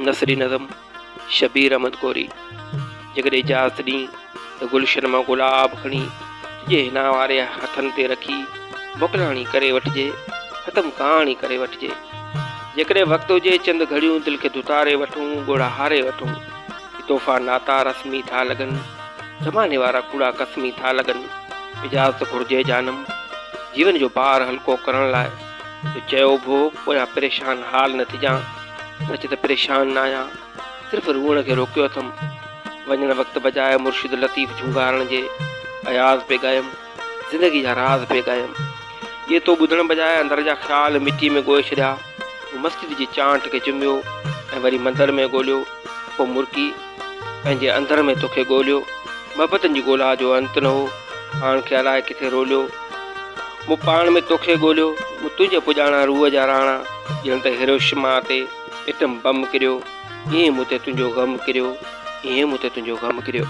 नसरी नज़म शबीर अहमद कोरी। जगॾहिं इजाज़त ॾी त गुलशन मां गुलाब खणी तुंहिंजे हिना वारे हथनि ते रखी मोकिलाणी करे वठिजे, ख़तमु कहाणी करे वठिजे। जेकॾहिं वक़्तु हुजे चंद घड़ियूं दिलि खे दुतारे वठूं, ॻोड़ा हारे वठूं। तोहफ़ा नाता रस्मी था लॻनि, ज़माने वारा कूड़ा कसमी था लॻनि। इजाज़त घुरिजे जानम जीवन जो भार हल्को करण लाइ। तो चयो भो पोयां परेशान हाल न थिजां, सच त परेशान न आहियां, सिर्फ़ु रूअण खे रोकियो अथमि। वञण वक़्तु बजाए मुर्शिद लतीफ़ झूंगारण जे अयाज़ पे ॻायमि, ज़िंदगी जा राज़ पे ॻायमि। ये तो ॿुधण बजाए अंदर जा ख़्याल मिटी में ॻोहे छॾिया। मस्जिद जी चांट खे चुमियो ऐं वरी मंदर में ॻोल्हियो, पोइ मुर्की पंहिंजे अंदर में तोखे ॻोल्हियो। मोहबतनि जी ॻोल्हा जो अंत न हो, पाण खे अलाए किथे रोलियो। मूं पाण में तोखे ॻोल्हियो, मूं तुंहिंजे पुॼाणा रूह जा राणा। ॼण त हिरोशिमा ते एटम बम किरियो, ईअं मूं ते तुंहिंजो ग़म किरियो, ईअं मूं ते तुंहिंजो ग़म किरियो।